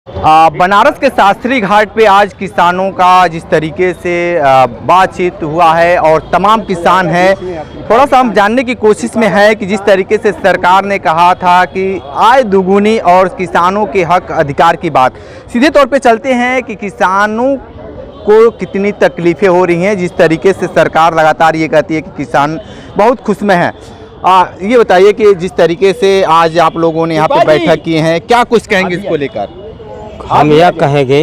बनारस के शास्त्री घाट पे आज किसानों का जिस तरीके से बातचीत हुआ है और तमाम किसान हैं, थोड़ा सा हम जानने की कोशिश में है कि जिस तरीके से सरकार ने कहा था कि आय दुगुनी और किसानों के हक अधिकार की बात, सीधे तौर पे चलते हैं कि किसानों को कितनी तकलीफ़ें हो रही हैं। जिस तरीके से सरकार लगातार ये कहती है कि किसान बहुत खुश में है। ये बताइए कि जिस तरीके से आज आप लोगों ने यहाँ पे बैठक की है, क्या कुछ कहेंगे इसको लेकर? हम यह कहेंगे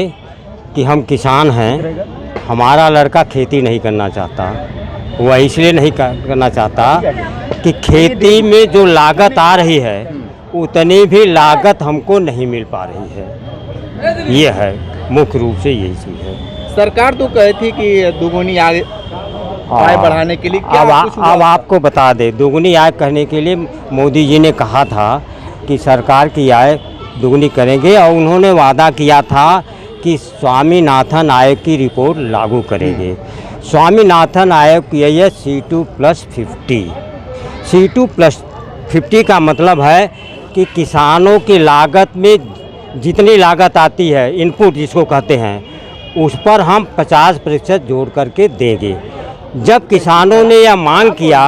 कि हम किसान हैं, हमारा लड़का खेती नहीं करना चाहता। वह इसलिए नहीं करना चाहता कि खेती में जो लागत आ रही है उतनी भी लागत हमको नहीं मिल पा रही है। ये है मुख्य रूप से यही चीज़ है। सरकार तो कही थी कि दुगुनी आय बढ़ाने के लिए क्या अब आपको बता दे, दुगुनी आय करने के लिए मोदी जी ने कहा था कि सरकार की आय दुगनी करेंगे और उन्होंने वादा किया था कि स्वामीनाथन आयोग की रिपोर्ट लागू करेंगे। स्वामीनाथन आयोग की है C2+50। C2+50 का मतलब है कि किसानों की लागत में जितनी लागत आती है, इनपुट जिसको कहते हैं, उस पर हम 50% जोड़ करके देंगे। जब किसानों ने यह मांग किया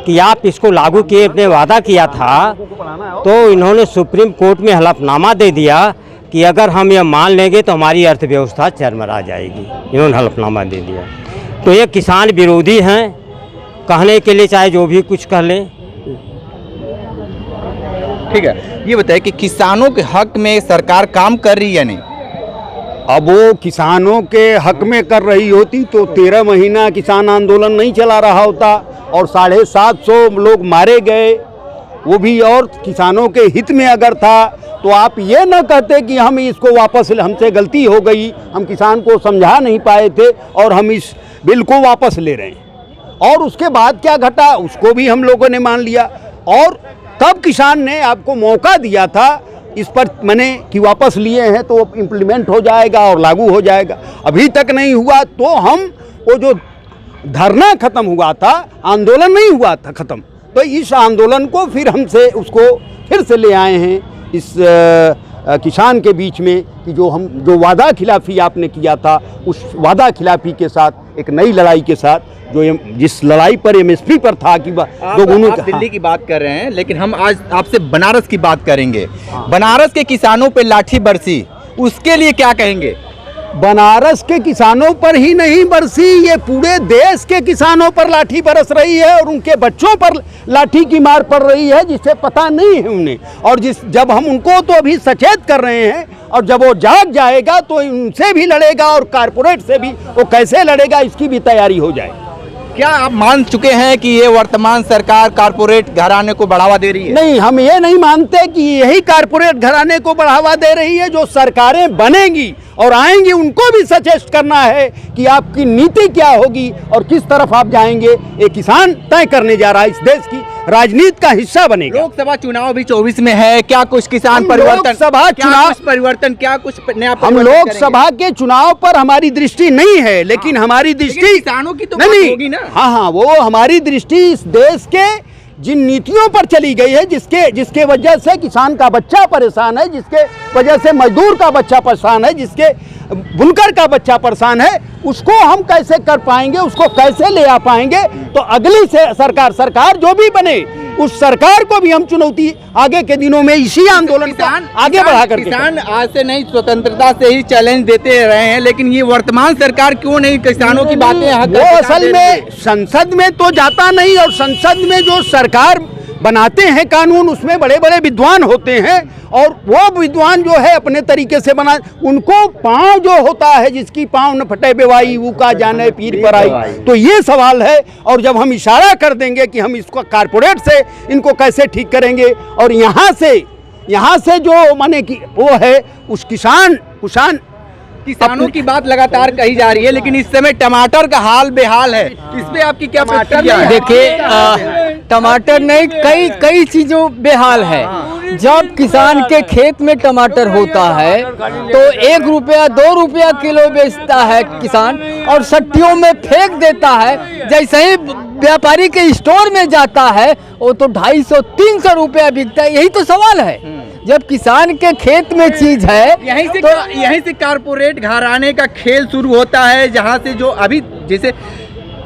कि आप इसको लागू किए, अपने वादा किया था, तो इन्होंने सुप्रीम कोर्ट में हलफनामा दे दिया कि अगर हम यह मान लेंगे तो हमारी अर्थव्यवस्था चरमरा जाएगी। इन्होंने हलफनामा दे दिया। तो ये किसान विरोधी हैं, कहने के लिए चाहे जो भी कुछ कह लें। ठीक है, ये बताइए कि किसानों के हक में सरकार काम कर रही है या नहीं? अब वो किसानों के हक में कर रही होती तो 13 महीना किसान आंदोलन नहीं चला रहा होता और 750 लोग मारे गए, वो भी और किसानों के हित में अगर था तो आप ये न कहते कि हम इसको वापस, हमसे गलती हो गई, हम किसान को समझा नहीं पाए थे और हम इस बिल को वापस ले रहे हैं। और उसके बाद क्या घटा उसको भी हम लोगों ने मान लिया और तब किसान ने आपको मौका दिया था इस पर मैंने कि वापस लिए हैं तो इम्प्लीमेंट हो जाएगा और लागू हो जाएगा। अभी तक नहीं हुआ तो हम वो जो धरना खत्म हुआ था, आंदोलन नहीं हुआ था खत्म, तो इस आंदोलन को फिर हमसे उसको फिर से ले आए हैं इस किसान के बीच में कि जो वादा खिलाफी आपने किया था, उस वादा खिलाफी के साथ एक नई लड़ाई के साथ, जो जिस लड़ाई पर MSP पर था कि आप दिल्ली की बात कर रहे हैं, लेकिन हम आज आपसे बनारस की बात करेंगे। बनारस के किसानों पे लाठी बरसी, उसके लिए क्या कहेंगे? बनारस के किसानों पर ही नहीं बरसी, ये पूरे देश के किसानों पर लाठी बरस रही है और उनके बच्चों पर लाठी की मार पड़ रही है, जिससे पता नहीं है उन्हें। और जब हम उनको तो अभी सचेत कर रहे हैं और जब वो जाग जाएगा तो उनसे भी लड़ेगा और कारपोरेट से भी वो कैसे लड़ेगा इसकी भी तैयारी हो जाए। क्या आप मान चुके हैं कि ये वर्तमान सरकार कारपोरेट घराने को बढ़ावा दे रही है? नहीं, हम ये नहीं मानते कि यही कारपोरेट घराने को बढ़ावा दे रही है। जो सरकारें बनेंगी और आएंगी उनको भी सचेत करना है कि आपकी नीति क्या होगी और किस तरफ आप जाएंगे। एक किसान तय करने जा रहा है, इस देश की राजनीति का हिस्सा बनेगा। लोकसभा चुनाव भी 24 में है, क्या कुछ किसान परिवर्तन, लोकसभा चुनाव परिवर्तन, क्या कुछ नया हम लोकसभा के चुनाव पर हमारी दृष्टि नहीं है, लेकिन हमारी दृष्टि किसानों की तो नहीं होगी ना। हाँ, वो हमारी दृष्टि इस देश के जिन नीतियों पर चली गई है, जिसके वजह से किसान का बच्चा परेशान है, जिसके वजह से मजदूर का बच्चा परेशान है, जिसके बुनकर का बच्चा परेशान है, उसको हम कैसे कर पाएंगे, उसको कैसे ले आ पाएंगे। तो अगली से सरकार जो भी बने, उस सरकार को भी हम चुनौती आगे के दिनों में इसी आंदोलन को आगे बढ़ा कर। किसान आज से नहीं, स्वतंत्रता से ही चैलेंज देते रहे हैं, लेकिन ये वर्तमान सरकार क्यों नहीं किसानों की बातें? वो असल में संसद में तो जाता नहीं, और संसद में जो सरकार बनाते हैं कानून, उसमें बड़े बड़े विद्वान होते हैं और वो विद्वान जो है अपने तरीके से बना, उनको पाँव जो होता है, जिसकी पाँव न फटे बेवाई वो का जाने पीर पर आई। तो ये सवाल है, और जब हम इशारा कर देंगे कि हम इसको कारपोरेट से इनको कैसे ठीक करेंगे, और यहाँ से जो माने कि वो है उस किसानों की बात लगातार कही जा रही है, लेकिन इस समय टमाटर का हाल बेहाल है। इस पे आपकी क्या प्रतिक्रिया है? देखिए, टमाटर नहीं, कई चीजों बेहाल है। जब किसान के खेत में टमाटर होता है तो 1 रुपया 2 रुपया किलो बेचता है किसान, और सट्टियों में फेंक देता है। जैसे ही व्यापारी के स्टोर में जाता है वो तो 250-300 रुपया बिकता है। यही तो सवाल है। जब किसान के खेत में चीज है यहीं से कारपोरेट घराने का खेल शुरू होता है, जहां से जो अभी जैसे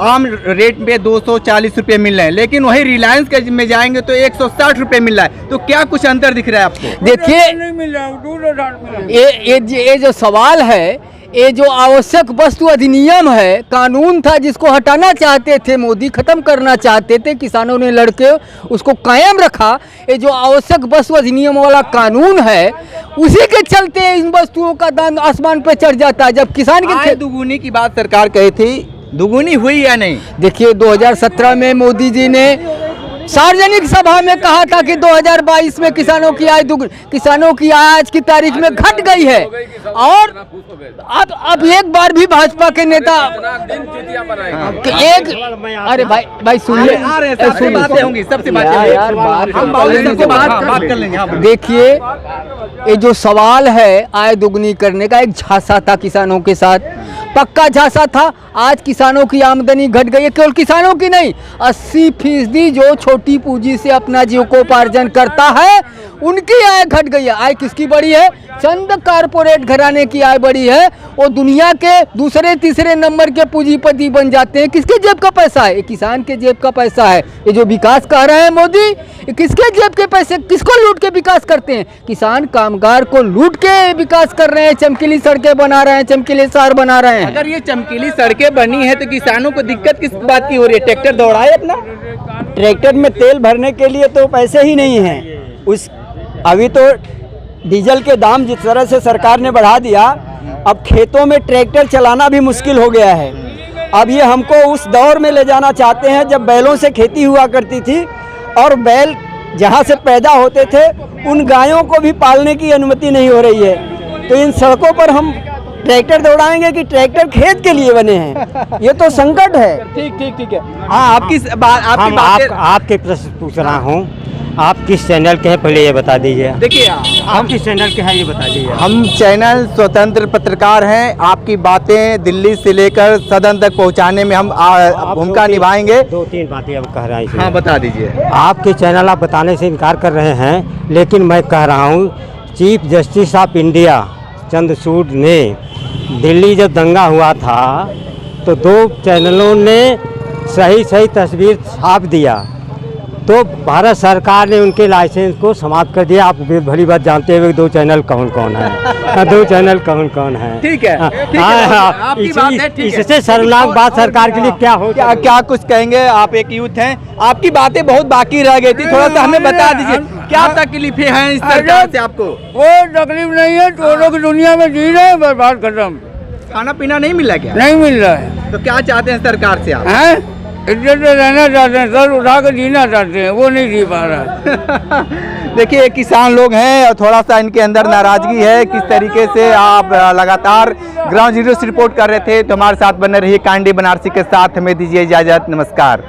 आम रेट पे 240 रुपये मिल रहे हैं, लेकिन वही रिलायंस के में जाएंगे तो 160 रुपये मिल रहा है। तो क्या कुछ अंतर दिख रहा है आपको? देखिए ये जो सवाल है, ये जो आवश्यक वस्तु अधिनियम है, कानून था जिसको हटाना चाहते थे मोदी, खत्म करना चाहते थे, किसानों ने लड़के उसको कायम रखा। ये जो आवश्यक वस्तु अधिनियम वाला कानून है, उसी के चलते इन वस्तुओं का दाम आसमान पे चढ़ जाता है। जब किसान के आय दुगुनी की बात सरकार कही थी, दुगुनी हुई या नहीं? देखिए 2017 में मोदी जी ने सार्वजनिक सभा में कहा था कि 2022 में किसानों की आय आज की तारीख में घट गई है। और अब एक बार भी भाजपा के नेता अरे भाई सुनिए, बातें होंगी, सबसे बात कर लेंगे। देखिए ये जो सवाल है आय दुगनी करने का, एक झांसा था किसानों के साथ, पक्का झांसा था। आज किसानों की आमदनी घट गई है, केवल किसानों की नहीं, 80% जो छोटी पूंजी से अपना जीविकोपार्जन करता है उनकी आय घट गई है। आय किसकी बढ़ी है? चंद कारपोरेट घराने की आय बढ़ी है। वो दुनिया के दूसरे तीसरे नंबर के पूंजीपति बन जाते हैं। किसके जेब का पैसा है? ये किसान के जेब का पैसा है। ये जो विकास कह रहे हैं मोदी, ये किसके जेब के पैसे, किसको लूट के विकास करते हैं? किसान कामगार को लूट के विकास कर रहे हैं, चमकीली सड़कें बना रहे हैं, चमकीले शहर बना रहे हैं। अगर ये चमकीली सड़कें बनी है तो किसानों को दिक्कत किस बात की हो रही है? ट्रैक्टर दौड़ाए अपना, ट्रैक्टर में तेल भरने के लिए तो पैसे ही नहीं हैं। अभी तो डीजल के दाम जिस तरह से सरकार ने बढ़ा दिया, अब खेतों में ट्रैक्टर चलाना भी मुश्किल हो गया है। अब ये हमको उस दौर में ले जाना चाहते हैं जब बैलों से खेती हुआ करती थी और बैल जहाँ से पैदा होते थे उन गायों को भी पालने की अनुमति नहीं हो रही है। तो इन सड़कों पर हम ट्रैक्टर दौड़ाएंगे कि ट्रैक्टर खेत के लिए बने हैं? ये तो संकट है। ठीक है। हाँ, आपके प्रश्न पूछ रहा हूँ, आप किस चैनल के हैं पहले ये बता दीजिए। देखिए हम किस चैनल के हैं ये बता दीजिए। हम चैनल स्वतंत्र पत्रकार हैं। आपकी बातें दिल्ली से लेकर सदन तक पहुंचाने में हम भूमिका निभाएंगे। 2-3 बातें अब कह रहा हूँ। हाँ, बता दीजिए। आपके चैनल आप बताने से इनकार कर रहे हैं, लेकिन मैं कह रहा हूँ chief justice of India Chandrachud ने दिल्ली जब दंगा हुआ था तो 2 चैनलों ने सही तस्वीर छाप दिया, तो भारत सरकार ने उनके लाइसेंस को समाप्त कर दिया। आप भली बात जानते हुए 2 चैनल कौन कौन है 2 चैनल कौन है। ठीक है, इससे शर्मनाक बात सरकार के लिए क्या हो? क्या कुछ कहेंगे? आप एक यूथ हैं, आपकी बातें बहुत बाकी रह गई थी, थोड़ा सा हमें बता दीजिए क्या तकलीफें हैं इस सरकार से आपको? कोई तकलीफ नहीं है, तो लोग दुनिया में जी रहे हैं, बर्बाद खत्म। खाना पीना नहीं मिला क्या? नहीं मिल रहा है। तो क्या चाहते हैं सरकार से आप? हैं इज्जत से रहना चाहते हैं, सर उठा कर जीना चाहते हैं, वो नहीं जी पा रहा। देखिए किसान लोग हैं और थोड़ा सा इनके अंदर नाराजगी है। किस तरीके से आप लगातार ग्राउंड जीरो से रिपोर्ट कर रहे थे, तो हमारे साथ बने रहिए। कांडी बनारसी के साथ हमें दीजिए इजाजत। नमस्कार।